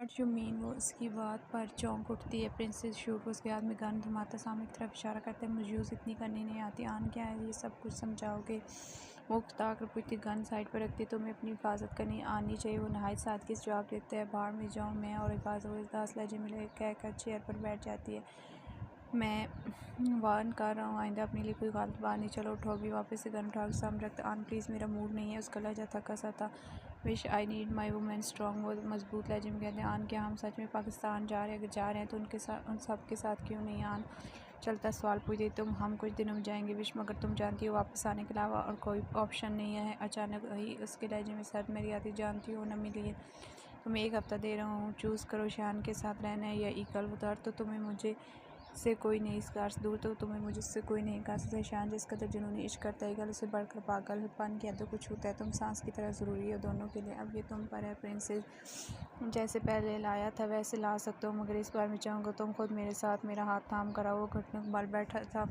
What you mean. वो उसकी बात पर चौंक उठती है। प्रिंसेस शूट उसके हाथ में गन थमाता सामने की तरफ इशारा करता है। मुझे यूज़ इतनी करनी नहीं आती। आन क्या है ये सब कुछ समझाओगे? वो ताकर पूछती गन साइड पर रखती। तुम्हें अपनी हिफाजत करनी आनी चाहिए। वो नहायत सादगी से जवाब देता है बाहर में जाऊँ मैं और हिफाजत। वो उदास लहजे में कहकर चेयर पर बैठ जाती है। मैं वार्न कर रहा हूँ आइंदा अपने लिए कोई गलत बात नहीं। चलो उठो। अभी वापस से गन उठा सामने रखता। आन प्लीज़ मेरा मूड नहीं है। उसका लहजा थका सा था। Wish I need my women strong. वो मजबूत लहजे में कहते हैं। आन क्या हम सच में पाकिस्तान जा रहे हैं? अगर जा रहे हैं तो उनके साथ उन सब के साथ क्यों नहीं? आन चलता सवाल पूछती। तुम हम कुछ दिनों में जाएंगे विश, मगर तुम जानती हो वापस आने के अलावा और कोई ऑप्शन नहीं है। अचानक ही उसके लहजे में सर्द मेरी आती। जानती हो न मिली है। तुम्हें एक हफ्ता दे रहा हूँ, चूज़ करो शान के साथ रहना है या ईगल। उधर तो तुम्हें मुझे से कोई नहीं, इस कार से दूर तो तुम्हें मुझसे कोई नहीं कहा सकता। शान जिस कदर जुनूनी इश्क करता है ईगल उसे बढ़कर पागलपन की हदों को छूता है। तुम सांस की तरह ज़रूरी हो दोनों के लिए। अब ये तुम पर है प्रिंसेस। जैसे पहले लाया था वैसे ला सकते हो, मगर इस बार मैं चाहूँगा तुम खुद मेरे साथ मेरा हाथ थाम कर आओ। वो घुटनों पर बैठा था।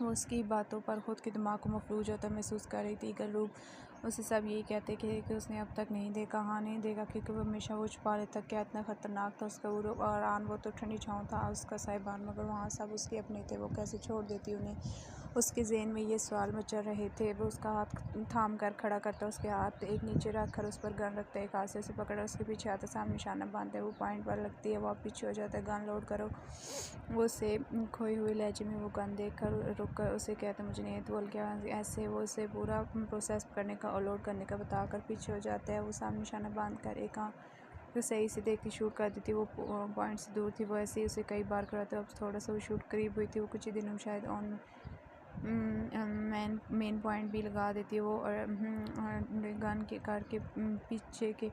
वो उसकी बातों पर खुद के दिमाग को मफलूज होता महसूस कर रही थी। ईगल रूप उसे सब यही कहते कि उसने अब तक नहीं देखा। हाँ नहीं देखा, क्योंकि वो हमेशा वो छुपा लेता। क्या इतना ख़तरनाक था उसका रूप और आन? वो तो ठंडी छाँव था उसका साहिबान, मगर वहाँ सब उसके अपने थे। वो कैसे छोड़ देती उन्हें? उसके ज़हन में ये सवाल मचल रहे थे। वो उसका हाथ थाम कर खड़ा करता, उसके हाथ एक नीचे रख कर उस पर गन रखता, एक हाथ से उसे पकड़ उसके पीछे आता, सामने निशाना बांधता है। वो पॉइंट पर लगती है। वो आप पीछे हो जाता है। गन लोड करो। वो उसे खोए हुए लहजे में वो गन देख कर रुक कर उसे कहता मुझे नहीं तो बोल क्या ऐसे। वो उसे पूरा प्रोसेस करने का और लोड करने का बता कर पीछे हो जाता है। वो सामने निशाना बांध कर एक आँख तो सही से देखती शूट कर देती। वो पॉइंट से दूर थी। वो ऐसे ही उसे कई बार कराता। अब थोड़ा सा वो शूट करीब हुई थी। वो कुछ ही दिनों में शायद ऑन मेन पॉइंट भी लगा देती है। वो और गन के कार के पीछे के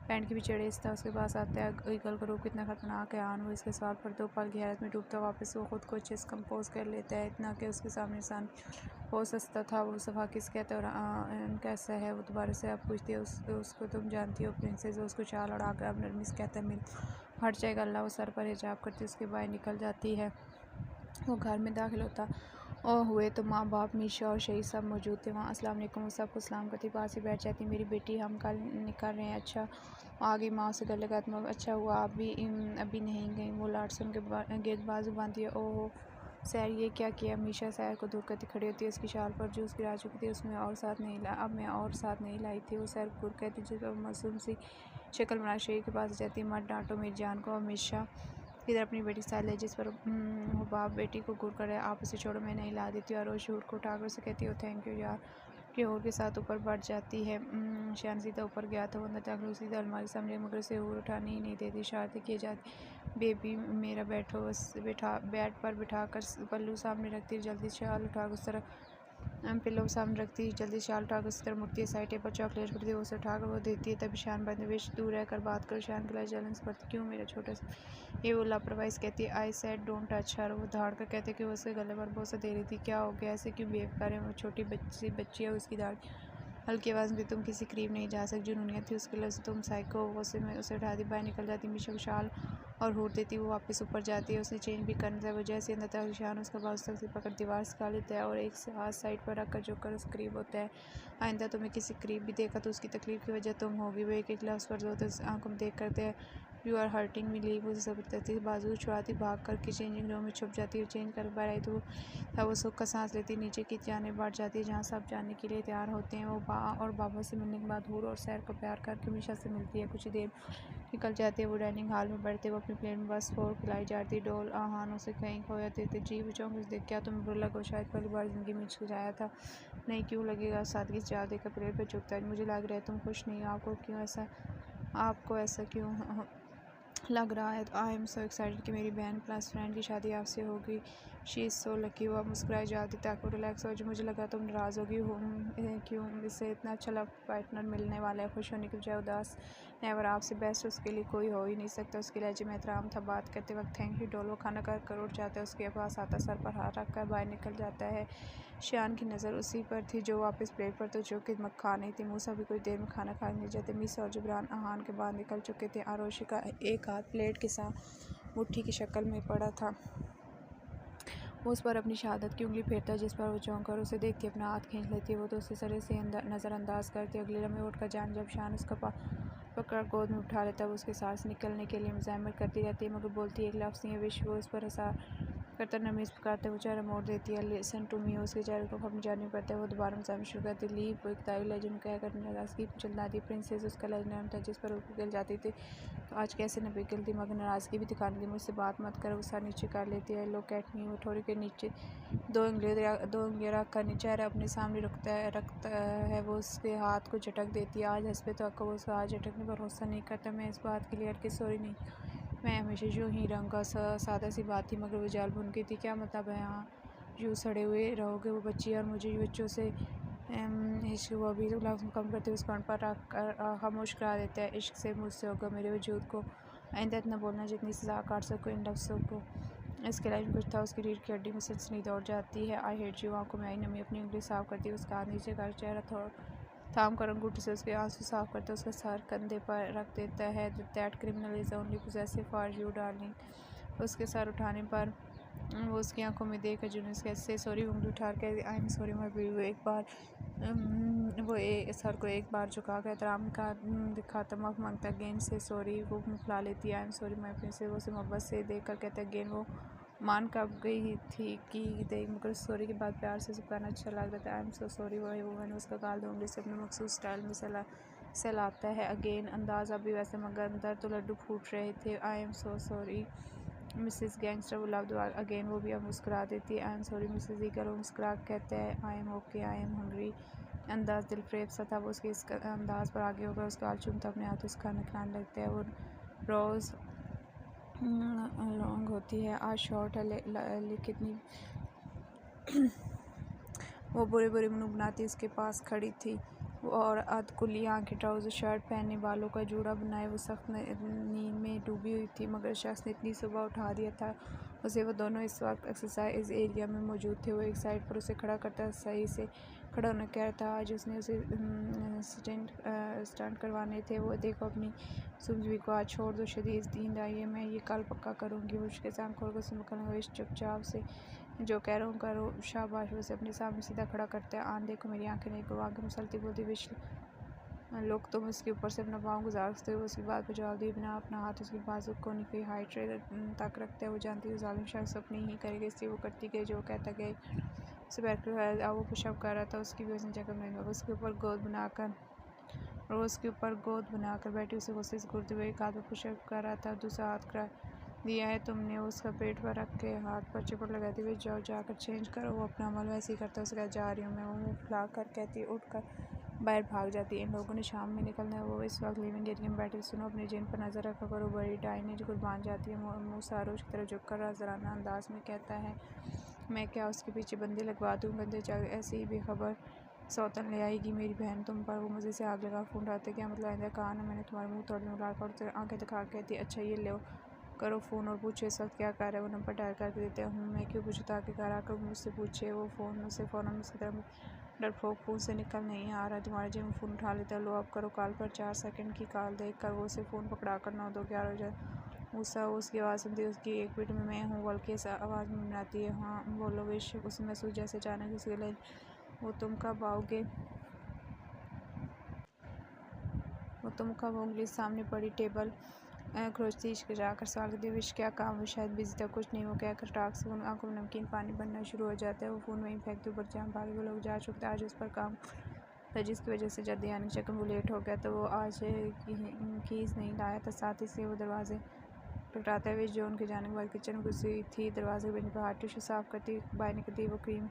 पैंट के पीछे रेसता उसके पास आता है। ईगल का रूप कितना खतरनाक है आन। वो इसके सवाल पर 2 पल की हैरत में डूबता। वापस वो खुद को अच्छे से कंपोज कर लेता है, इतना कि उसके सामने इंसान हो सस्ता था। वो सफ़ा किस कहता है और कैसा है? वो दोबारा से आप पूछती है उसको तुम जानती हो प्रिंसेस। वो उसको चाल उड़ा कर अब नरमी से कहता है मिल हट जाएगा अल्लाह। वो सर पर हिजाब करती उसके बाहर निकल जाती है। वो घर में दाखिल होता और हुए तो माँ बाप मीशा और शहीद सब मौजूद थे वहाँ। अस्सलाम वालेकुम। वो सबको सलाम करती पास ही बैठ जाती। मेरी बेटी हम कल निकल रहे हैं। अच्छा आगे माँ से गले लगाती। अच्छा हुआ आप भी अभी नहीं गई। वो लाट सुन के गेंद बाजू बांधती है। ओहो सैर ये क्या किया? मीशा सैर को दूर करती खड़ी होती है। उसकी शाल पर जूस गिरा चुकी थी। उसमें और साथ नहीं ला अब मैं और साथ नहीं लाई थी। वो सैर गुर कहती जिस पर मासूम सी शक्ल बना शरीर के पास जाती। मत डांटो मेरी जान को। हमेशा इधर अपनी बेटी साथ ले जिस पर वो बाप बेटी को घूर कर आप उसे छोड़ो मैं नहीं ला देती। और वो शूट को उठाकर उसे कहती हो थैंक यू यार के और के साथ ऊपर बढ़ जाती है। शान सीधा ऊपर गया था। वो अंदर दाखिल सीधा अलमारी सामने मगर उसे और उठाने ही नहीं देती। शरारतें की जाती। बेबी मेरा बैठो बैठा बेड पर बिठा कर पल्लू सामने रखती जल्दी शाल उठाकर उस तरफ पिल्लो सामने रखती जल्दी शाल उठाकर उस तरफ मुड़ती है। साइड टेबल चॉकलेट पड़ती है उसे उठाकर वो देती है। तभी शान बंदवेश दूर रहकर बात करो। शान के लिए जलन से पड़ती क्यों मेरा छोटा सा ये वो लापरवाही कहती है। I said don't touch her. वो धाड़ कर कहते कि वो उसके गले पर बोसा दे रही थी। क्या हो गया ऐसे क्यों बिहेव कर रहे हैं? वो छोटी बच्ची है उसकी दाढ़ हल्की आवाज़ में तुम किसी करीब नहीं जा सकती। जुनूनियत थी उसके लिए तुम साइको हो। उसे उठा दी बाहर निकल जाती। मीशा को शाल और हूट देती। वो वापस ऊपर जाती है। उसे चेंज भी करना था। वो जैसे अंदर तक शान उसका बाउस तक से पकड़ दीवार सिखा लेता है और एक से हाथ साइड पर रख कर जो कर उस करीब होता है। आइंदा तुम्हें किसी करीब भी देखा तो उसकी तकलीफ की वजह तुम होगी। वो एक गिलास पर जो आंखों में देख करते हैं you are hurting me leave. उसे सब बाजू छुड़ाती भाग कर के चेंजिंग रूम में छुप जाती है। चेंज कर बाहर आई तो वो सुख का सांस लेती नीचे की जाने बढ़ जाती है जहाँ सब जाने के लिए तैयार होते हैं। वो और बाबा से मिलने के बाद हूर और सैर को प्यार करके मीशा से मिलती है। कुछ ही देर निकल जाती है। वो डाइनिंग हॉल में बैठते वो अपनी प्लेट में बस फोर खिलाई जाती डोल आहानों से कहीं खो जाते थे। जी बचाओ कुछ देख क्या तुम्हें बुरा लगा? शायद पहली बार ज़िंदगी में खिलाया था। नहीं क्यों लगेगा? सादगी से जवाब देकर प्लेट पर झुकता है। मुझे लग रहा है तुम खुश नहीं हो। आपको ऐसा क्यों लग रहा है? आई एम सो एक्साइटेड कि मेरी बहन क्लास फ्रेंड की शादी आपसे होगी। She is so lucky. वो मुस्कुराई जाती ताकि रिलैक्स हो जाए। मुझे लगा तुम नाराज़ होगी क्यों? इससे इतना अच्छा पार्टनर मिलने वाला है। खुश होने की बजाय उदास। नेवर आपसे बेस्ट उसके लिए कोई हो ही नहीं सकता। उसके लहजे में एहतराम था। बात करते वक्त थैंक यू डोल। वो खाना कर उठ जाता है। उसके पास आता सर पर हाथ रख कर बाहर निकल जाता है। शान की नज़र उसी पर थी जो वापस प्लेट पर तो जो कि खा नहीं थी। मूसा भी कुछ देर में खाना खाने जाते। मिस और जबरान आहान के बाद निकल चुके थे। आरोशी का एक हाथ प्लेट के साथ मुट्ठी की शक्ल में पड़ा था। वो उस पर अपनी शहादत की उंगली फेरता जिस पर वो चौंक कर उसे देखती अपना हाथ खींच लेती है। वो तो उसे सरे से नज़रअंदाज करती। अगले लम्हे उठकर जान जब शान उसका पकड़ गोद में उठा लेता है। वो उसके सांस निकलने के लिए मुज़ाहमत करती रहती है मगर बोलती एक लफ्ज़ नहीं है। विश वो उस पर हंसा करता नमीज़ पुकारता है। वो चेहरा मोड़ देती है। लिसन टू मी, उसके चेहरे को अपनी जानिब करता है। वो दोबारा मुज़ाहमत शुरू करती है। लीव, वो इब्तदाई लहजे में कहकर नाराज़गी चिल्लाती। प्रिंसेस, उसका लहजा नरम था जिस पर वो पिघल जाती थी, तो आज कैसे न पिघलती, मगर नाराज़गी भी दिखाने थी। मुझसे बात मत कर, वो सर नीचे कर लेती है। लुक एट मी, वो ठोड़ी के नीचे दो उंगलियां रख कर चेहरा अपने सामने रखता है। वो उसके हाथ को झटक देती है। आज हंसपे तो वो उसका हाथ झटकने पर गुस्सा नहीं करता। मैं इस बात के लिए हरगिज़ सॉरी नहीं, मैं हमेशा यूँ ही रहूँगा। सादा सी बात थी मगर वो जाल भुन गई थी। क्या मतलब है यहाँ यूँ सड़े हुए रहोगे? वो बच्ची और मुझे बच्चों से इश्क, वो अभी लफ्ज़ कम करते हुए उस कान पर रख कर खामोश करा देता है। इश्क से मुझसे होगा, मेरे वजूद को आइंदा इतना बोलना जितनी सज़ा काट सको इन लफ्ज़ों को। इसके लाइन कुछ था, उसकी रीढ़ की हड्डी में सनसनी दौड़ जाती है। आई हेट यू, आंखों में आई नमी, अपनी उंगली साफ करती है। उसका हाथ नीचे कर चेहरा थोड़ा थाम कर अंगूठी से उसके आंसू साफ करता है। उसका सर कंधे पर रख देता है। That criminal is only possessive for you darling. उसके सर उठाने पर वो उसकी आंखों में देखकर जुनूस कैसे सॉरी उंगली उठा कर I am sorry my baby. वो एक बार सर को एक बार झुका कर एहतराम का दिखाता माफ़ मांगता। गेंद से सॉरी वो मुँह फुला लेती है। I am sorry my princess, वो उसे मोहब्बत से देख कर कहता है। गेंद वो मान कब गई थी कि देख, मगर सॉरी के बाद प्यार से सुखाना अच्छा लग रहा था। आई एम सो सॉरी वो मैंने उसका गाल दो उंगली से अपने मखसूस स्टाइल में सहलाता है। अगेन अंदाज़ अभी वैसे मगर अंदर तो लड्डू फूट रहे थे। I am so sorry Mrs gangster, वो लव दुआ अगेन वो भी अब मुस्कुरा देती है। I am sorry Mrs eagle, वो मुस्कुरा कहते हैं। I am okay, I am hungry. अंदाज़ दिलफ्रेब सा था। वो उसके इस अंदाज़ पर आगे होकर उसका हाल चूमता अपने हाथ उसका खाना खिलाने लगता है। वो रोज़ लॉन्ग होती है, आज शॉर्ट है कितनी वो बुरे बुरे मुँह बनाती उसके पास खड़ी थी। वो और अधकुली आंखें, ट्राउज़र शर्ट पहने, बालों का जूड़ा बनाए, वो सख्त नींद में डूबी हुई थी मगर शख्स ने इतनी सुबह उठा दिया था उसे। वो दोनों इस वक्त एक्सरसाइज एरिया में मौजूद थे। वो एक साइड पर उसे खड़ा करता सही से खड़ा होना कह रहा था। आज उसने उसे स्टंट करवाने थे। वो देखो अपनी सुबह को आज छोड़ दो, शदीद नींद आई है, मैं ये कल पक्का करूँगी। वो उसके सामने खोल कर सुनकर इस चुपचाप से जो कह रहा हूँ करो, शाबाश। उसे अपने सामने सीधा खड़ा करता है। आन देखो मेरी आंखें नहीं करो, आंखें मसलती बोलती विश लोग तुम उसके ऊपर से अपना पाँव गुजारते हो। उसकी बात पर जवाब दिए बिना अपना हाथ उसकी बाजू कोनी की हाइट तक रखता है। वो जानती है जालिम शख्स अपनी ही करेगा, इसलिए वो करती गई जो कहता गया। उसे बैठकर वो पुशअप कर रहा था। उसकी भी उसने जगह नहीं लगा। उसके ऊपर गोद बनाकर बैठी उसे गुस्से से घूरते हुए एक हाथ पर पुशअप कर रहा था, दूसरा हाथ कर दिया है तुमने, उसका पेट पर रख के हाथ पर चिपट लगाते हुए जाओ जाकर चेंज करो। वो अपना अमल वैसे ही करता है। उसका जा रही हूँ मैं, वो मुँह फुला कर कहती है, उठ कर बाहर भाग जाती है। इन लोगों ने शाम में निकलना है। वो इस वक्त लिविंग एरिया में बैठे सुनो, अपने जिन पर नज़र रखा करो, बड़ी डायनेज कुर्बान जाती है। मुँह सारोज की तरफ झुककर राजराना अंदाज में कहता है, मैं क्या उसके पीछे बंदे लगवा दूँ? गंदे चाक ऐसे ही बेखबर सौतन ले आएगी मेरी बहन तुम पर। वो मुझे से आग लगा फ़ोन उठाते, क्या मतलब आइंदा कहा ना मैंने तुम्हारे मुँह तोड़ दूँगा। और आंखें दिखा कहती, अच्छा ये लो करो फ़ोन और पूछो इस वक्त क्या कर रहा है। वो नंबर डायल करके देते हूँ। मैं क्यों पूछूँ? ताकि घर आकर मुझसे पूछे। वो फ़ोन उसे फ़ौरन उसकी तरफ डरपोक फ़ोन से निकल नहीं आ रहा। तुम्हारे जिम फ़ोन उठा लेता है। लो अब करो कॉल पर। 4 सेकंड की कॉल देख कर वो उसे फ़ोन पकड़ा कर 9-2-11 हो जाए। उसकी आवाज़ सुनती है। उसकी एक मिनट में मैं हूँ बल्कि इस आवाज़ में बनाती है। हाँ बोलो विश। उसे महसूस जैसे अचानक उसके लिए वो तुम कब आओगे? उंगली सामने पड़ी टेबल खरोचती जाकर सवाल करती, विश क्या काम? वो शायद बिजी था। कुछ नहीं, वो कहकर टाक से उन आंखों में नमकीन पानी बनना शुरू हो जाता है। वो फ़ोन वहीं फेंकते ऊपर जहाँ भागे वो लोग जा चुके थे। आज उस पर काम था जिसकी वजह से जल्दी आने के चक्कर वो लेट हो गया। तो वो आज कीज़ नहीं लाया था साथ ही से। वो दरवाजे टकराता है। जो उनके जाने के बाद किचन में घुसी थी, दरवाजे के पर हाथ टिश्यू साफ़ करती बाहर निकलती। वो क्रीम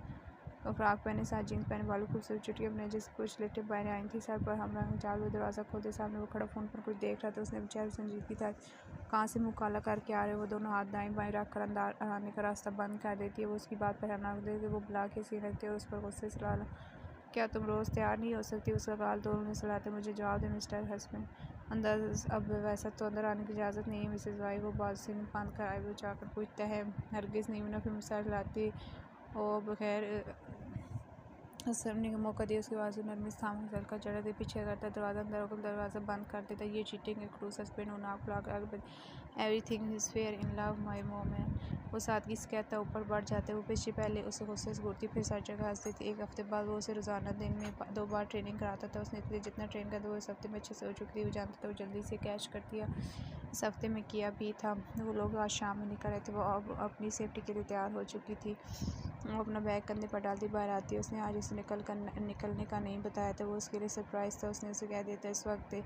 और फ्राक पहने साथ जीन्स पहने, बालों खूबसूरत चुटिया अपने जिसकी कुछ लेटे बाहर आई थी सर पर हमरा चाल। वो दरवाज़ा खोलते सामने वो खड़ा फ़ोन पर कुछ देख रहा था। उसने बेचारे संजीदगी था कहाँ से मुँह काला करके आ रहे। वो दोनों हाथ दाएं बाएं रख कर अंदर आने का रास्ता बंद कर देती है। वो उसकी बात पर हैरान देती, वो बुला के सी रखती है और उस पर गुस्से से डाला, क्या तुम रोज़ तैयार नहीं हो सकती? उसका गाल दोनों में सलाते, मुझे जवाब दे मिस्टर हस्बैंड। अंदर अब वैसा तो अंदर आने की इजाज़त नहीं है मिसेज़ वाई। वो बात से बांध कर आए वो जाकर पूछता है, हरगिज़ नहीं, ना फिर मुझसे लाती। ओ बगैर सरने का मौका दिया। उसके बाद से नरमी सामने चल कर चढ़ा दे, पीछे करता दरवाज़ा अंदर होकर दरवाज़ा बंद कर देता। ये चीटिंग है, क्रूज सस्पेंड होना, आप लाकर आगे everything is fair in love my moment. वो सादगी से कहता, ऊपर बढ़ जाते। वो पीछे पहले उसे गुस्से से घूरती, फिर सर जगह हंसती थी। एक हफ्ते बाद वो उसे रोज़ाना दिन में 2 बार ट्रेनिंग कराता था। उसने इतनी जितना ट्रेन करता वो इस हफ्ते में अच्छे से हो चुकी थी। वो जानता था वो जल्दी से कैच कर दिया, इस हफ्ते में किया भी था। वो लोग आज शाम में निकल रहे थे। वो अब अपनी सेफ्टी के लिए तैयार हो चुकी थी। वो अपना बैग कंधे पर डालती बाहर आती। उसने आज उसे निकलने का नहीं बताया था। वो उसके लिए सरप्राइज़ था। उसने उसे कह दिया था इस वक्त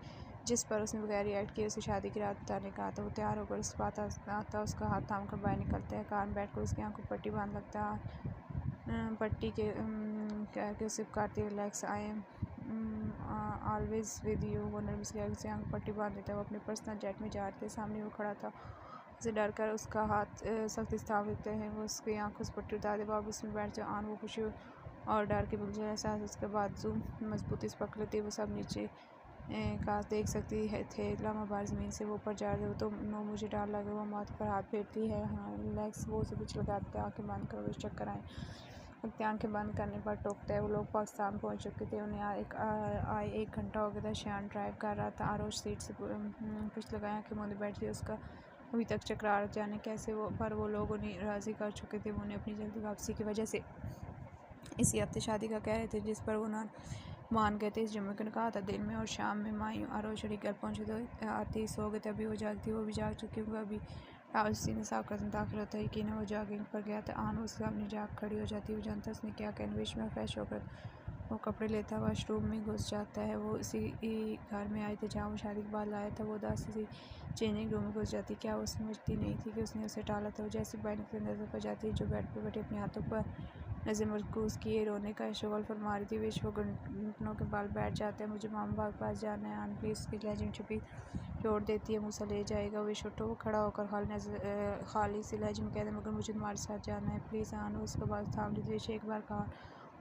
जिस पर उसने बगैर रिएक्ट किए उसे शादी की रात बताने कहा था। वो तैयार होकर उस बात आता, उसका हाथ थाम कर बाहर निकलता है। कार में बैठ कर उसकी आंखों पर पट्टी बांध लगता है। पट्टी के कह के उसे पुकारती, relax, I am always with you. वो नर्वस लग से आंख पट्टी बांध देता है। वो अपने पर्सनल जेट में जा रहे थे। सामने वो खड़ा था, उसे डर कर उसका हाथ सख्त स्थान देते हैं। वो उसकी आंखों से पट्टी उतार दे, वो अब उसमें बैठ जाओ आन। वो खुशी और डर के मिलजुल एहसास उसके बाद जूम मजबूती से पकड़ लेती। वो सब नीचे काश देख सकती है थे। लम्हा बार ज़मीन से वो ऊपर जा रहे हो तो नो मुझे डर लगे। वो माथे पर हाथ फेरती है, हाँ रिलैक्स। वो उसे कुछ लगाते, आँखें बंद कर वो चक्कर आए। वक्त आँखें बंद करने पर टोकता है। वो लोग पाकिस्तान पहुंच चुके थे। उन्हें आए 1 घंटा हो गया था। शान ड्राइव कर रहा था। आरोज सीट से कुछ लगाया, आँखें मूंदे बैठी। उसका अभी तक चकरार जाने कैसे वो लोग उन्हें राज़ी कर चुके थे। वो उन्हें अपनी जल्दी वापसी की वजह से इसी हफ्ते शादी का कह रहे थे, जिस पर वो मान गए थे। इस जुम्मे को कहा था दिन में और शाम में मायूं आरोज घर पहुँचे तो आते ही सो गए थे। अभी वो जागती, वो भी जाग चुकी। वो अभी टावल सीने साफ कर दाखिल होता है। यकीन वो जॉगिंग पर गया था। आन उसके सामने जाग खड़ी हो जाती। वो जानता उसने क्या कैनविश में फ्रेश होकर वो कपड़े लेता वाशरूम में घुस जाता है। वो इसी घर में आई थी जहाँ वो शादी के बाद लाया था। वो उदासी सी चेंजिंग रूम में घुस जाती। क्या वो समझती नहीं थी कि उसने उसे टाला था। वो जैसे बाहर निकले नजर पर जाती है जो बेड पर बैठे अपने हाथों पर नज़र मरकूज़ किए रोने का शगल फरमा रही थी। विश वो घुटनों के बाल बैठ जाते हैं। मुझे मामा बाग पास जाना है आन प्लीज़। उसकी लहजे में छुपी जोड़ देती है, मूसा ले जाएगा। विश उठो। वो खड़ा होकर खाली सी लहजे में कहते हैं मगर मुझे तुम्हारे साथ जाना है प्लीज़ आन। उसके बाद थाम ली। विश एक बार कहा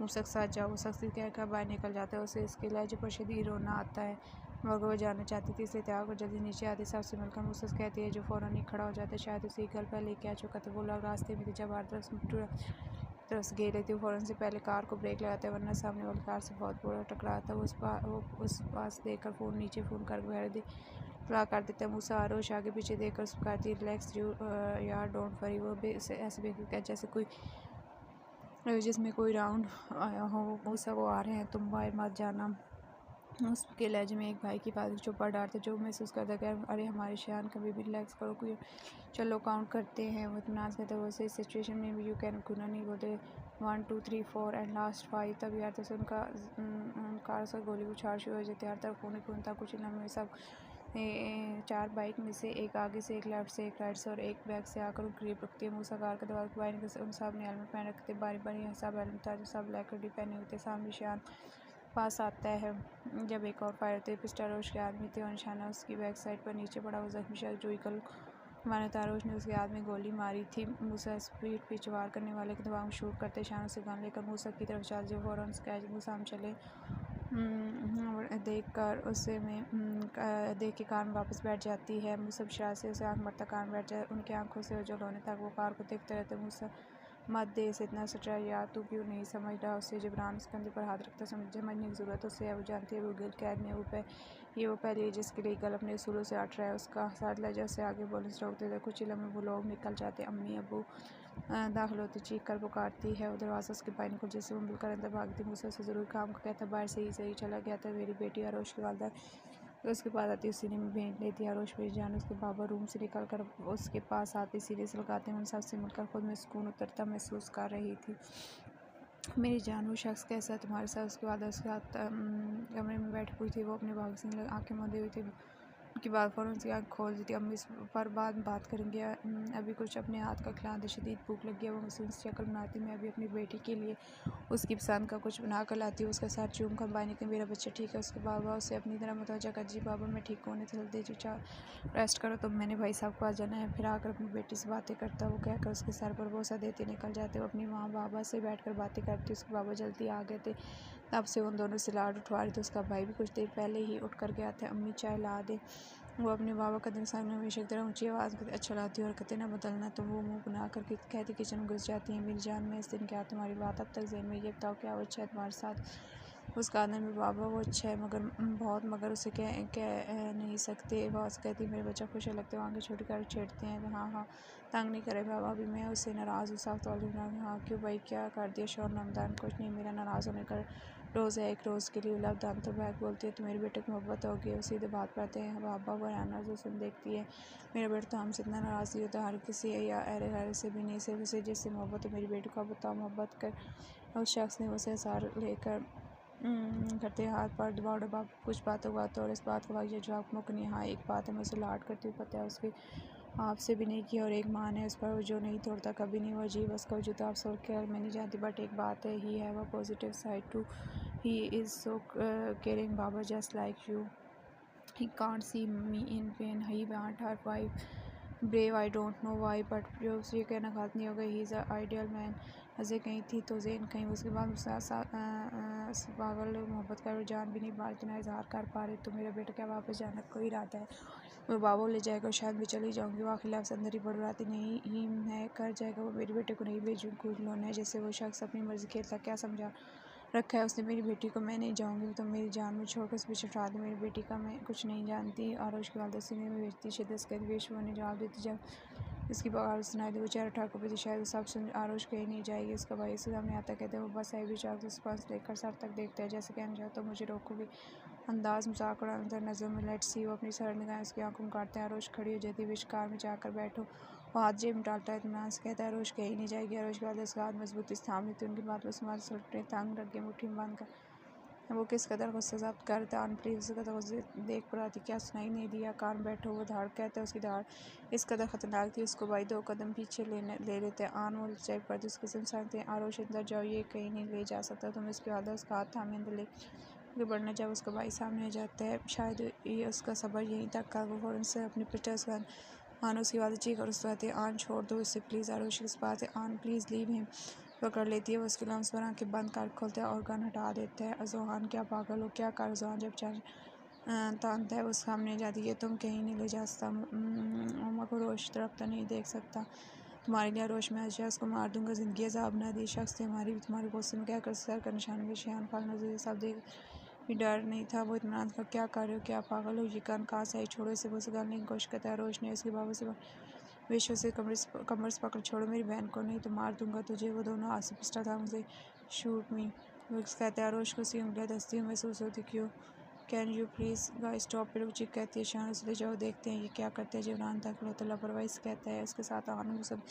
मूसा के साथ जाओ। वो सख्ती कहकर बाहर निकल जाता है। उसे इसके लहजे पर शदीद रोना आता है मगर वो जाना चाहती थी, इसलिए तैयार को जल्दी नीचे आती। सबसे मिलकर मूसा कहती है जो फ़ौरन ही खड़ा हो जाता है। शायद उसे कल पहले कह चुका था। वो लोग रास्ते में थे जब हर तरफ से घेर लेती। फ़ौरन से पहले कार को ब्रेक लगाता है वरना सामने वाली कार से बहुत बुरा टकराता था। वो उस पास देखकर फ़ोन नीचे फ़ोन कर वगैरह दे ला कर देता है। मूसा आरोश आगे पीछे देखकर उसको कहती रिलैक्स यू यार डोंट वरी। वो भी ऐसे बेखुद जैसे कोई जिसमें कोई राउंड आया हो। मूसा वो आ रहे हैं, तुम बाहर मत जाना। उसके लहजे में एक भाई की बात चुप्पा डालते जो महसूस करता कि अरे हमारे शान कभी भी रिलैक्स करो, कोई चलो काउंट करते हैं। वो इत्मीनान कहते हैं वैसे इस सिचुएशन में भी यू कैन गुना नहीं बोलते 1 2 3 4 एंड लास्ट 5 तब यार तो उनका कार से गोली उछाल शुरू हो जाती है। हर तरफ खून खून था। कुछ इनाम में सब 4 बाइक में से एक आगे से, एक लेफ्ट से, एक राइट से और एक बैक से आकर करीब रुकती है। मूसा कार के दरवाजे के बाहर निकल उन सब ने हेलमेट पहन रखते बारी बारी सब हेलमेट था जो सब ब्लैक कड़ी पहने होते। सामने शान पास आता है जब एक और फायर होते पिस्टल रोश के आदमी थे और निशाना उसकी बैक साइड पर नीचे पड़ा। वो जख्मी शख्स जो कल माना तारोश ने उसके हाथ में गोली मारी थी। मूसा स्पीड पे वार करने वाले के दिमाग में शूट करते शानों से गन लेकर मूसा की तरफ चल जो फ़ौरन उसका मूसा हम चले देख कर उसे में देख के कार में वापस बैठ जाती है। मूसा शराब से उसे आँख मरता कार में बैठ जाए। उनकी आंखों से ओझल होने तक वो कार को देखते रहते। मूसा मत दे इसे इतना सचा यार, तू क्यों नहीं समझ रहा। उससे जबरान उसके कंधे पर हाथ रखता समझने की ज़रूरत उससे है। वो जानती है वो गिल कैद में वो पहले है जिसके लिए कल अपने उसूलों से हट रहा है। उसका साथ लहजा से आगे बोलने से रोकते थे। कुछ लम्हे वो लोग निकल जाते। अम्मी अबू दाखिल होती चीख कर पुकारती है। वो दरवाज़ा उसके बाहर निकल जैसे वो मिलकर अंदर भागती। मूसा उसे ज़रूर काम का कहता बाहर से ही चला गया था। मेरी बेटी आरोश की वालदा तो उसके पास आती सीने में भेंट लेती। आरोश मेरी जान उसके बाबा रूम से निकल कर उसके पास आती सीने से लगाते। उन सबसे मिलकर खुद में सुकून उतरता महसूस कर रही थी। मेरी जान वो शख्स कैसा है तुम्हारे साथ। उसके बाद उसके साथ कमरे में बैठी हुई थी। वो अपने भाग से आँखें मूंदे हुई थी। उनकी बात फ़ौरन उसकी आँख खोल दी थी। अम्मी इस पर बाद में बात करेंगे, अभी कुछ अपने हाथ का खिला दे। शदीद भूख लगी है। वो मासूम शक्ल बनाती। मैं अभी अपनी बेटी के लिए उसकी पसंद का कुछ बना कर लाती हूँ। उसके साथ चूम कर बानी कि मेरा बच्चा ठीक है। उसके बाबा उसे अपनी तरह मुतवज्जा कर जी बाबा मैं ठीक होने चलते जी रेस्ट करो। तो मैंने भाई साहब को आ जाना है। फिर आकर अपनी बेटी से बातें करता। वो कहकर उसके सर पर बोसा देते निकल जाते। वो अपनी माँ बाबा से बैठ कर बातें करती। उसके बाबा जल्दी आ गए थे। तब से उन दोनों से लाड उठवा रही थी। उसका भाई भी कुछ देर पहले ही उठ कर गया था। अम्मी चाय ला दे। वो अपने बाबा कदम सामने हमेशा की तरह ऊंची आवाज़ में अच्छलाती और कहते ना बदलना, तो वो मुंह बना कर कहती किचन घुस जाती है। मेरी जान में इस दिन क्या तुम्हारी बात अब तक ज़हन में, ये बताओ क्या वो अच्छा है तुम्हारे साथ? उस कानन में बाबा वो अच्छा है मगर बहुत, मगर उसे कह नहीं सकते। बहुत कहती मेरे बच्चा खुश है, लगते वहाँ के छोटी कर छेड़ते हैं। हाँ हाँ, तंग नहीं करे बाबा, भी मैं उससे नाराज़ हूँ साफ तौर पर। हाँ क्यों भाई, क्या कर दिया? शोर नमदान कुछ नहीं, मेरा नाराज़ होने का रोज़ है, एक रोज़ के लिए लबदान तो बैग बोलती है तो मेरे बेटे की मोहब्बत होगी। वो सीधे बात पाते हैं। बाबा बयाना जो सुन देखती है, मेरा बेटा तो हमसे इतना नाराज़ नहीं होता हर किसी या अरे से भी नहीं, सिर्फ उसे जिससे मोहब्बत है। मेरी बेटी को बताओ मोहब्बत कर उस शख्स ने उसे सार लेकर करते हाथ पर दबाव डबा कुछ बातों और इस बात का वाक़ जवाब मुकनी। हाँ एक बात है, मैं उसे लाड करती हूँ, पता है उसकी आपसे भी नहीं किया, और एक मान है उस पर जो नहीं तोड़ता कभी नहीं, वो अजीब उसका वजूद तो आप सब क्या मैं नहीं जानती, बट एक बात है ही है वो positive side too, he is so caring बाबा just like you, he can't see me in pain, he want her wife brave, I don't know why, but जो ये कहना गलत नहीं होगा, he is a ideal man. हज़े कहीं थी तो जेन कहीं, उसके बाद पागल मोहब्बत का रुझान भी नहीं बार इतना इजहार कर पा रहे, तो मेरा बेटा क्या वापस जाने का कोई इरादा है? वो बाबू ले जाएगा और शायद मैं चली जाऊँगी। वो आखिर लफ्ज़ अंदर ही बड़बड़ाती नहीं ही मैं कर जाएगा, वो मेरे बेटे को नहीं भेजूँ कुछ लोन है जैसे वो शख्स अपनी मर्ज़ी खेलता, क्या समझा रखा है उसने मेरी बेटी को? मैं नहीं जाऊँगी तो मेरी जान में छोड़कर उस पीछे उठा दी, मेरी बेटी का मैं कुछ नहीं जानती। और उसके बाद सीने में भेजती शिद्दत के बेशुआ ने जवाब देती, जब इसकी बगावत सुनाई दी वो चेहरा ठाकुर भी शायद वो सब सुन आरोश कहीं नहीं जाएगी। उसका भाई इसके सामने आता कहते हैं वो बस है भी चाक उस पास लेकर सर तक देखते हैं जैसे कहना चाहो तो मुझे रोकोगी। अंदाज मजाक और अंदर नजर में लेट सी वो अपनी सर निगाहें उसकी आंखों में काटते हैं। आरोश खड़ी हो जाती है, विश्वकार में जाकर बैठो। वो हाथ जेब में डालता है, इत्मीनान से कहता है आरोश कहीं नहीं जाएगी। आरोश के बाद उसका हाथ मजबूती से थाम लेती है, उनकी बात पर समाज सुलटने तंग रख मुट्ठी में बांध कर वो किस कदर गुस्सा जब्त करता है। प्लीज उसका तो देख पर आती, क्या सुनाई नहीं दिया? कान बैठो। वो धाड़ कहता है, उसकी धाड़ इस कदर खतरनाक थी उसको भाई 2 कदम पीछे ले लेते हैं। आन वो चेक पर उसके समझाते हैं, आरोश अंदर जाओ, ये कहीं नहीं ले जा सकता तुम। इसके बाद उसका हाथ थामे अंदर ले आगे बढ़ना, जब उसका भाई सामने आ जाता है शायद ये उसका सबर यहीं तक का, वो फ़ौरन से अपनी पिटर्स का आन उसकी बात चीख और उसकी आन छोड़ दो इसे प्लीज़। आरोश की बात है, आन प्लीज़ लीव हिम पकड़ लेती है वो उसके लम्स पर, आंखें बंद कर खोलता है और गन हटा देता है। जोहान क्या पागल हो क्या? कर जोहान जब चार तानता है वो सामने जाती है, तुम कहीं नहीं ले जा सकता, मम्मा को रोश तरफ तो नहीं देख सकता, तुम्हारे लिए रोश में आज उसको मार दूंगा, ज़िंदगी अजाब ना दी शख्स थे हमारी भी तुम्हारे गुस्से में क्या कर सर का निशान भी शान फाल नजर सब देख भी डर नहीं था वो इत्मीनान का। क्या कर रहे हो? क्या पागल हो? ये कान कहाँ से आई? छोड़ो इसे। वो गलने की कोशिश करता है। रोश ने उसके बाबू से विश्व से कमर से पकड़, छोड़ो मेरी बहन को, नहीं तो मार दूंगा तुझे। वो दोनों आंसू पिस्टा था मुझे, शूट मी। वो कहता है आरोश को उसकी उंगलियां दस्ती हुई महसूस होती, क्यों? Can you please guys stop it? वो चिक कहती है, शान उसे ले जाओ, देखते हैं ये क्या करते हैं। जबरान तक लो तो लापरवाही से कहता है, उसके साथ आनू सब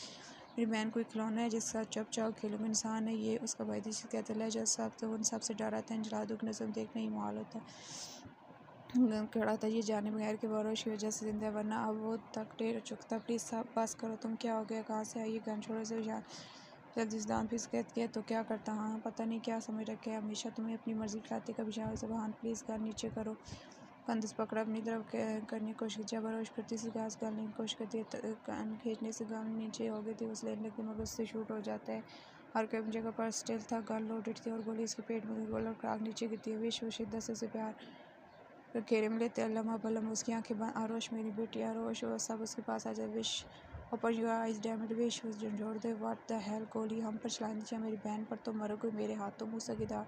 मेरी बहन कोई खिलौना है जिसके साथ चुपचाप खेलूंगा, इंसान है ये। उसका भाई दिश कहता है, ले जाओ सब, तो उन सबसे डराते हैं, जला दो की नज़र देखना ही मुहाल होता है। खड़ा था ये जाने बगैर के बारोश की वजह से जिंदा है, वरना अब वो तक ढेर चुकता। प्लीज़ साहब बस करो, तुम क्या हो गया? कहाँ से आई ये गन? छोड़ो से जान जल्दी से दान फीस कहती है, तो क्या करता? हाँ पता नहीं क्या समझ रखे हमेशा तुम्हें अपनी मर्जी खिलाते, कभी जाओ जबान प्लीज़ गन नीचे करो। कंधे पकड़ा अपनी तरफ करने की कोशिश, जब आरोश फिरती से घास डालने की कोशिश करती है, कान खींचने से गन नीचे हो गई थी, उस लेने लगती मगर उससे शूट हो जाता है। और कई जगह पर स्टिल था, गन लोडेड थी और गोली इसके पेट में गोल और क्राक नीचे गिरती है। विश्व शिद्दत से उसे प्यार घेरे में लेते लम्हा बलम उसकी आंखें बंद। आरोश मेरी बेटी आरोश, वो सब उसके पास आ जाए। विश open your eyes damn it, विश झंझोड़ दे। What the hell? गोली हम पर चलानी चाहिए, मेरी बहन पर तो मरोगे मेरे हाथों। मुँह सगीदार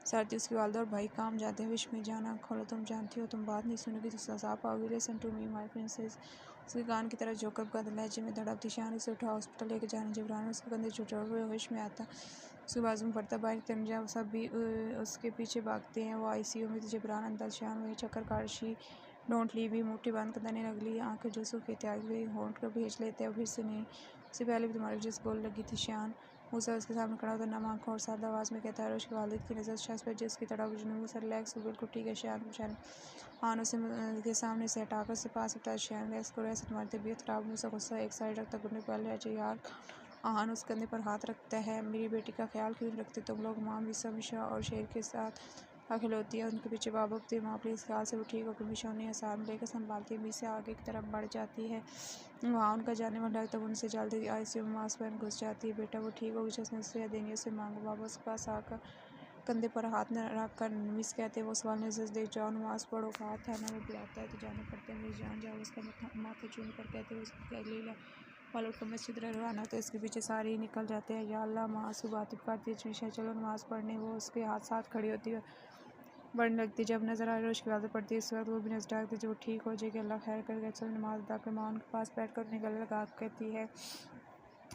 सारथी उसकी वालदा और भाई काम जाते हैं। विश में जाना खोलो, तुम जानती हो तुम बात नहीं सुनोगी तो सजा पाओगी। Listen to me my princess. उसके कान की तरफ जोकर का लहजे में धड़कती शान उसे उठा हॉस्पिटल लेके जाने। जबरान उसके कंधे छुटोड़ हुए होश में आता, उसके बाजू में पड़ता बाइक तंजा, सब भी उसके पीछे भागते हैं। वो आईसीयू में जबरान अंदर शान वही चक्कर काशी डोंट लीव ही मुट्ठी बांध कर दने लगली आंखें जो सूखे त्याग हुए होंठ कर भेज लेते हैं फिर से नहीं। उससे पहले भी तुम्हारी जिस गोल लगी थी शान। मूसा उसके सामने खड़ा होता नम आंखों और सादा आवाज़ में कहता है, उसके वालिद की नज़र शख्स पर जिसकी तरह मूसा रिलैक्स बिल्कुल ठीक है शान। शान आन उसे के सामने से हटाकर से पास उठा शान रिलैक्स करो, ऐसे तुम्हारी तबीयत खराब। मूसा गुस्सा एक साइड रखता घुटने पहले आ जाए यार। आहान उस कंधे पर हाथ रखता है, मेरी बेटी का ख्याल क्यों नहीं रखते तुम लोग? माँ मिसा मिशा और शेर के साथ दाखिल होती है, उनके पीछे बाबा होती है। माँ प्लीज़ ख्याल से वो ठीक हो, मिशा उन्हें आसार में लेकर संभालती है। मिसा आगे की तरफ बढ़ जाती है, वहाँ उनका जाने वाला है, तब उनसे जल्दी आईसीयू में मास्क पहन घुस जाती है। बेटा वो ठीक होगी, जिसने उससे देनी उसे मांगो। बाबा उसके पास आकर कंधे पर हाथ न रख कर मिस कहते वो सवाल नजर देख जाओ नमाज पढ़ो कहा था ना वो बुलाता है तो जाने पड़ते हैं मिस जान जाओ उसका माथा चूम कर कहते उसका लीला वालों को मस्जिद रवाना तो इसके पीछे सारे ही निकल जाते हैं। या अल्लाह माँ सुबह आतिफ करती है चलो नमाज़ पढ़ने वो उसके हाथ साथ खड़ी होती है बढ़ने लगती जब नज़र आ रोश की आदत पड़ती है इस वक्त वो भी नजर डालती जब वो ठीक हो जाएगी अल्लाह खैर करके चलो नमाज अदा कर माँ उनके पास बैठ कर अपनी गले लगा कहती है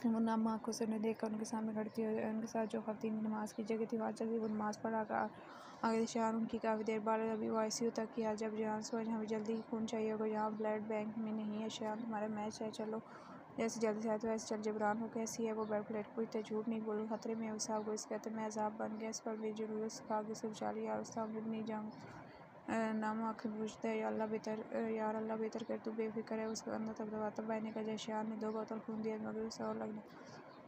वो नाम आँखों से उन्हें देखकर उनके सामने खड़ती है उनके साथ जो खवातीन नमाज की जगह थी वहाँ चलती वो नमाज़ पढ़ा कर आगे शान उनकी काफ़ी देर बाद अभी वो ICU तक किया जब जान सोच हमें जल्दी ही खून चाहिए होगा यहाँ ब्लड बैंक में नहीं है शान तुम्हारा मैच है चलो जैसे जल्दी से आए तो वैसे चल जबरान हो कैसी है वो बेड प्लेट पूछते झूठ नहीं बोलूँ खतरे में उस साहब को इस कहते मैं अजाब बन गया इस पर भी जरूर खा के सब चाली यार उस साहब नहीं जाऊँ नाम आखिर पूछते हैं यार अल्लाह बेहतर कर तू बेफिक्र है उसके अंदर तब दबाता बहने का जैशान ने 2 बोतल खून दिया मगर उसे और लगने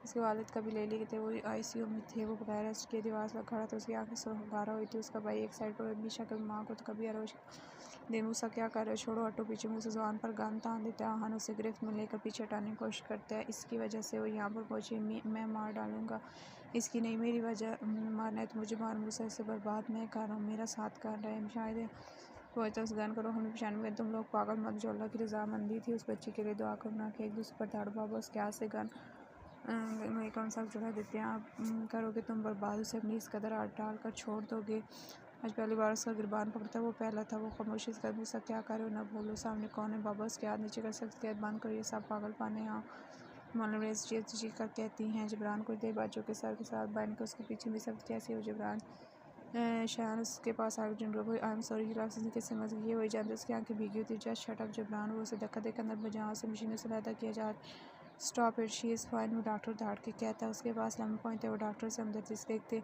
उसके वालिद का भी ले लिए थे वो ICU में थे वो बगैर रेस्ट के दीवार पर खड़ा था उसकी आंखें सुनहरा हुई थी उसका भाई एक साइड पर हमेशा कभी माँ को तो कभी अरोज दे मूसा क्या कर रहे हो छोड़ो हटो पीछे मुँह से जुबान पर गान तान देते हैं आहन उसे गिरफ्त में लेकर पीछे हटाने की कोशिश करते हैं इसकी वजह से वो यहाँ पर पहुँची मैं मार डालूंगा इसकी नहीं मेरी वजह मारना है तो मुझे मार मूसा इससे बर्बाद मैं कर रहा हूँ मेरा साथ कर रहे हैं शायद वो तो उस गन करो हमें पहचान में तुम लोग पागल मत जो अल्लाह की रजामंदी थी उस बच्ची के लिए दुआ करना कि एक दूसरे पर दाड़ बाबा उसके हाथ से गन कौन सा चढ़ा देते हैं आप करोगे तुम बर्बाद उसे अपनी इस कदर हाथ डाल कर छोड़ दोगे आज पहली बार उसका गिरबान पकड़ता वो पहला था वो खामोशी से मूसा क्या करो ना बोलो सामने कौन है बाबा उसके हाथ नीचे कर सकते बंद करो ये सब पागल पाने यहाँ मौलाना चीख कर कहती हैं जबरान कुछ देर बाद जो के सर के साथ बैठ कर उसके पीछे भी सब कैसे हो जबरान शान उसके पास आगे जिनको आई एम सॉरी खिलाफ से कैसे समझ गई वही जानते उसकी आंखें भीगी होती जस्ट शट अप जबरान वो उसे धक्का देकर अंदर बजाओ से मशीनों से लैदा किया जा stop it she is fine वो डॉक्टर धाड़ के कहता है उसके पास लम्बे पहुँचते वो डॉक्टर से हमदर्दी से देखते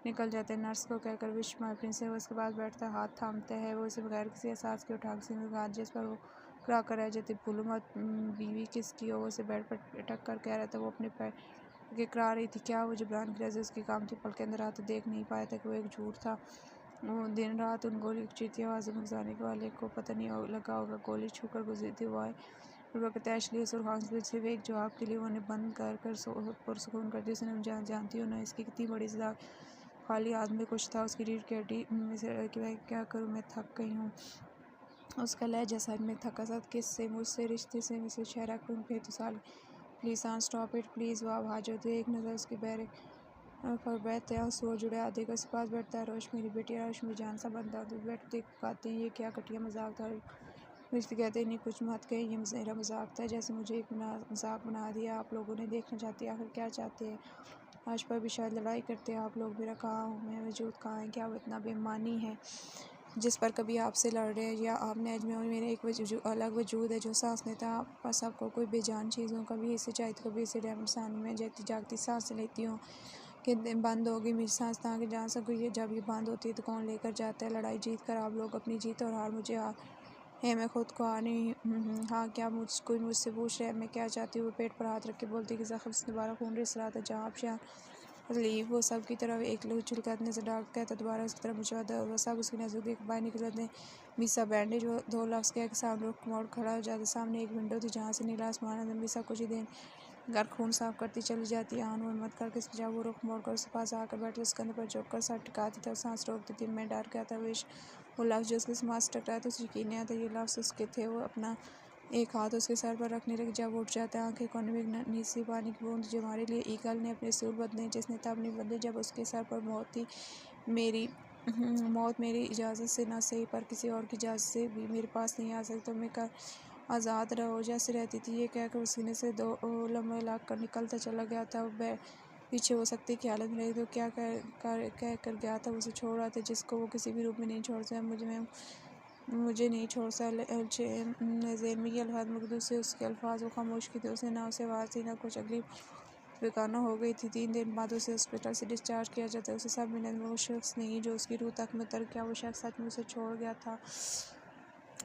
निकल जाते हैं नर्स को कहकर विश माई प्रिंस है वो उसके पास बैठता हाथ थामता है वो उसे बगैर किसी एहसास के उठा के जिस पर वो करा कर रह जाती भूलो मत बीवी किसकी हो वो उसे बेड पर अटक कर कह रहा था वो अपने पैर के करा रही थी क्या वो जबरान की रज़ा उसकी काम थी पल के अंदर आते देख नहीं पाया था कि वो एक झूठ था वो दिन रात उन गोली चीती आवाज़ों में गुजारने के वाले को पता नहीं लगा होगा गोली छू कर गुजरती हुआ है तैशली सुरखान सिर्फ एक जवाब के लिए उन्हें बंद कर पुरसकून करती उसने जानती हो ना इसकी कितनी बड़ी सजा खाली आदमी कुछ था उसकी रीढ़ की हड्डी में से कि मैं क्या करूँ मैं थक गई हूँ उसका लहजा सर में थका साथ किससे मुझसे रिश्ते से मिसे शहरा खून पे तो साल प्लीज़ आन स्टॉप इट प्लीज़ वो आवाज़ होती है एक नज़र उसके बैरे पर बैठते हैं सो जुड़े आधे का पास बैठता है रोश मेरी बेटी रोश मेरी जान सा बनता तो बैठ देख पाते हैं ये क्या घटिया मजाक था रिश्ते कहते नहीं कुछ मत कहे ये मेरा मजाक था जैसे मुझे एक मजाक बना दिया आप लोगों ने देखना चाहते हैं आखिर क्या चाहते हैं आज पर भी शायद लड़ाई करते हैं आप लोग मेरा कहाँ हूँ मैं वजूद कहाँ है क्या वो इतना बेईमानी है जिस पर कभी आपसे लड़ रहे हैं या आपने आज में मेरा एक अलग वजूद है जो सांस लेता है आप पास आपको कोई बेजान चीज़ों कभी इसे चाहे तो कभी इसे डैमसान में जाती जागती सांस लेती हूँ कि बंद होगी मेरी सांस ताकि जान सकूँ ये जब ये बंद होती है तो कौन लेकर जाता है लड़ाई जीत कर आप लोग अपनी जीत और हार मुझे है मैं खुद को आने हाँ क्या कोई मुझसे पूछ रहा है मैं क्या चाहती हूँ पेट पर हाथ रख के बोलती कि जख्म से दोबारा खून रिस रहा था जहाँ आप लीव वो सब की तरफ एक लोग चुलकाने से डाक कहता दोबारा उसकी तरफ मुझे वो सब उसकी नजर देख बाहर निकलते मिसा बैंडेज वो 2 लफ्ज़ कह के सामने रुख मोड़ खड़ा हो जाता सामने एक विंडो थी जहाँ से नीला आसमान मिसा कुछ ही देर घर खून साफ करती चली जाती है आन मत करके जब वो रुख मोड़ कर उसके पास आकर बैठे उसके अंदर पर चौकर सा टिकाती था सांस रोकती थी मैं डर गया था विश वो लफ्ज़ जो उसके समाज से टकराया तो उसे यकीन आता ये लफ्ज़ उसके थे वो अपना एक हाथ उसके सर पर रखने लगे जब उठ जाता है आंखें कोने में नीसी पानी की बूंद जो हमारे लिए ईगल ने अपने सूर बदले जिसने तब नहीं बदले जब उसके सर पर मौत थी मेरी मौत मेरी इजाज़त से ना सही पर किसी और की इजाज़त से भी मेरे पास नहीं आ सकती तो मैं कर आज़ाद रहो जैसे रहती थी ये कहकर सीने से 2 लम्हे लाग कर निकलता चला गया था वो पीछे हो सकती की हालत में रही तो क्या कह कर गया था उसे छोड़ रहा था जिसको वो किसी भी रूप में नहीं छोड़ सकता मुझे नहीं छोड़ जेर में ये अल्फाज मकदूस से उसके अल्फाज वो खामोश की थे उसने ना उसे आवाज़ थी ना कुछ अगली बेगाना हो गई थी 3 दिन बाद उसे हॉस्पिटल से डिस्चार्ज किया जाता है उसे सब मिले वो शख्स नहीं जो उसकी रूह तक में उतर गया वो शख्स सच में उसे छोड़ गया था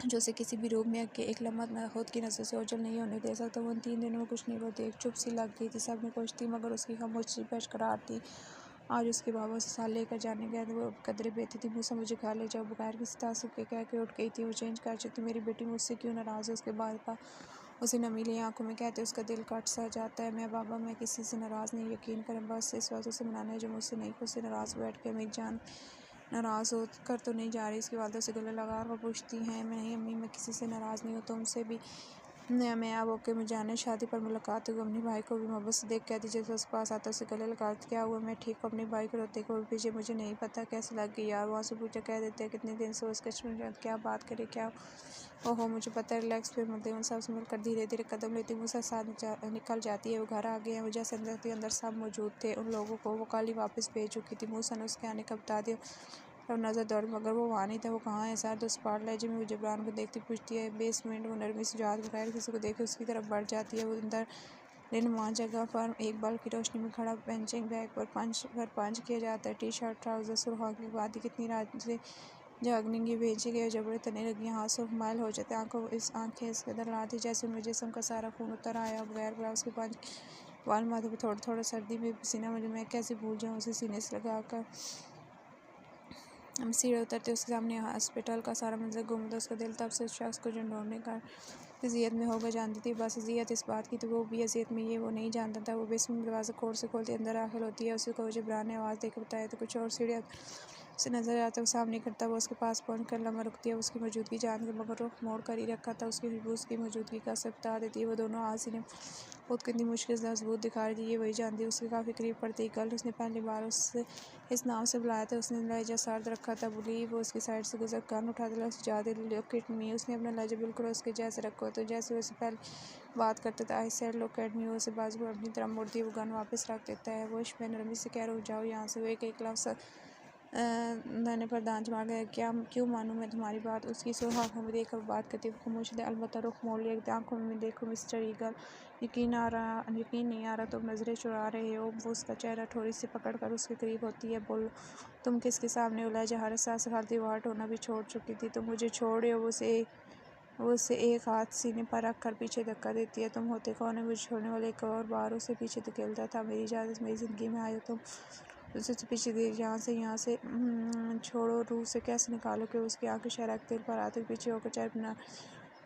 जो उसे किसी भी रूप में एक लम्हा न खुद की नज़र से ओझल नहीं होने दे सकता वो उन 3 दिनों में कुछ नहीं बोलती एक चुप सी लग गई थी सब में कुछ थी मगर उसकी खामोशी बेशकरार थी आज उसके बाबा से साल लेकर जाने गया वो कदरे बेहती थी मूसा मुझे घर ले जाओ बगैर किसी तासुब के कह के उठ गई थी वो चेंज कर चुकी मेरी बेटी मुझसे क्यों नाराज़ है उसके बाद उसे नमीली आंखों में कहते उसका दिल कट सा जाता है। मैं बाबा, मैं किसी से नाराज़ नहीं, यकीन करें, बस इस वक्त उसे मनाना है जो मुझसे नहीं। उससे नाराज़ बैठ के मेरी जान नाराज़ हो कर तो नहीं जा रही। उसकी वालदा से गले लगा कर पूछती हैं, मैं नहीं अम्मी, मैं किसी से नाराज़ नहीं हूँ, तुमसे भी। मैं अब ओके मुझे शादी पर मुलाकात हुई। अपनी भाई को भी मोहब्बत से देख कहती जैसे उसके पास आता उसे गले लगा, क्या हुआ, मैं ठीक हूँ। अपने भाई को रोते को पीछे, मुझे नहीं पता कैसे लग गई यार। वहाँ से पूछा, कह देते हैं कितने दिन से उसके क्या बात करे, क्या ओहो मुझे पता है। रिलैक्स फिर मिलते हैं उन सबसे मिलकर धीरे धीरे कदम लेती हूँ। मुझसे साथ निकल जाती है। वो घर आ गए हैं। वो जैसे अंदर सब मौजूद थे। उन लोगों को वो कल ही वापस भेज चुकी थी। मूसा ने उसके आने का बता दिया। अब नज़र दौड़ी मगर वो वहाँ नहीं था। वो कहाँ है सर? तो स्पॉट लहजे में वो जबरान को देखती पूछती है। बेसमेंट। वो नरमी से जात बगैर किसी को देखे उसकी तरफ बढ़ जाती है। वो अंदर रेनुमा जगह पर एक बल्ब की रोशनी में खड़ा पंचिंग बैग पर पंच किया जाता है। टी शर्ट ट्राउज़र सुरहा की बात कितनी रात से जागने भेजी गई जबड़े तने लगी, हाथ माइल हो जाते, आंखें इस कदर लाती जैसे मुझे जिस्म का सारा खून उतर आया। बगैर ब्लाउज के पांच वाल माथे पर थोड़ा थोड़ा सर्दी में पसीना, मुझे मैं कैसे भूल जाऊँ उसे सीने से लगा कर। हम सीढ़े उतरते उसके सामने हॉस्पिटल का सारा मंजर गुम था। उसका दिल तब से उस शख्स को जो ढूंढने का अजियत में होगा जानती थी। बस अजियत इस बात की तो वो भी अजियत में ये वो नहीं जानता था। वो बेसमेंट में दरवाज़ा खोल से खोलते अंदर दाखिल होती है। उसे को जबरान ने आवाज़ देकर बताया तो कुछ और सीढ़ियाँ उसे नजर आता। वो सामने करता वो उसके पास पहुँच कर लम्हा रुकती है। उसकी मौजूदगी जान कर मगर रुख मोड़ कर ही रखा था। उसकी खुशबू उसकी मौजूदगी का असर बता देती है। वो दोनों आसी ने खुद कितनी मुश्किल से सबूत दिखा रही थी ये वही जानती है। उसके काफ़ी करीब पड़ते ही कल उसने पहली बार उससे इस नाम से बुलाया था। उसने लहजा सार्द रखा था। बुली वो उसकी साइड से गुजर कान उठा दिला जाते लुक एट मी। उसने अपना लहजा बिल्कुल उसके जैसे रखा तो जैसे उससे पहले बात करता था। I said look at me. वो उसे बाजू को अपनी तरफ मोड़ती है। वो गन वापस रख देता है। वो मैं नरमी से कह रुक जाओ यहाँ से। वो एक लफ्ज़ मैंने पर दांत मार गया, क्या क्यों मानूँ मैं तुम्हारी बात? उसकी सुर्ख आंखों में देखकर बात करती हुई खामोश थे। अलबत्ता रुख मोड़ लिया। आंखों में देखो मिस्टर ईगल, यकीन नहीं आ रहा तुम नज़रें चुरा रहे हो। वो उसका चेहरा थोड़ी सी पकड़ कर उसके करीब होती है। बोलो तुम किसके सामने हो? लहजा हर सांस खाती हुआ होना भी छोड़ चुकी थी। तुम मुझे छोड़े हो। वो उसे एक हाथ सीने पर रख कर पीछे धक्का देती है। तुम होते कौन है मुझे छोड़ने वाले? एक और बार उसे पीछे धकेलता था। मेरी इजाज़त मेरी ज़िंदगी में आए हो तुम। उसे पीछे दे यहाँ से छोड़ो। रूह से कैसे निकालो कि उसकी आंखें शराब तेल पर आते पीछे होकर चाय बना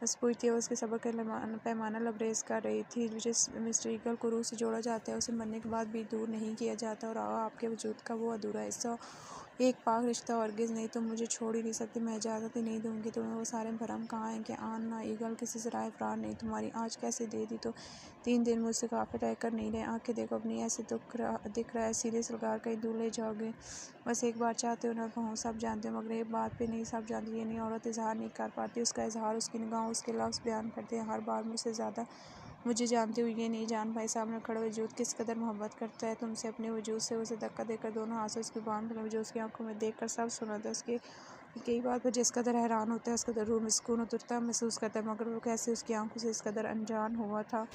बस पूछती है। उसके सबक का पैमाना लबरेज कर रही थी। जिस मिस्टर ईगल को रूह से जोड़ा जाता है उसे मरने के बाद भी दूर नहीं किया जाता और आपके वजूद का वो अधूरा हिस्सा एक पाक रिश्ता और गिज़ नहीं। तुम मुझे छोड़ ही नहीं सकती। मैं इजाज़त ही नहीं दूँगी तुम्हें। वो सारे भरम कहाँ हैं कि आन ना ईगल किसी से राय फरार नहीं तुम्हारी। आज कैसे दे दी तो 3 दिन मुझसे काफ़ी रह कर नहीं रहे। आंखें देखो अपनी, ऐसे दिख रहा है सीधे सलगार कहीं दूर ले जाओगे। बस एक बार चाहते हो ना कहूँ सब जानते हो मगर एक बात पे नहीं सब जानती। ये नहीं औरत इजहार नहीं कर पाती। उसका इजहार उसकी निगाह उसके लफ्ज़ बयान करते हैं। हर बार मुझसे ज़्यादा मुझे जानते हुए ये नहीं जान पाई सामने खड़े वजूद किस कदर मोहब्बत करता है तुमसे। अपने वजूद से उसे धक्का देकर दोनों हाथ से उसकी बांध पर मुझे उसकी आंखों में देखकर सब सुना था। उसके कई बात पर जिस कदर हैरान होता है उस कदर रूह में सुकून उतरता महसूस करता है मगर वो कैसे उसकी आंखों से इस कदर अनजान हुआ था।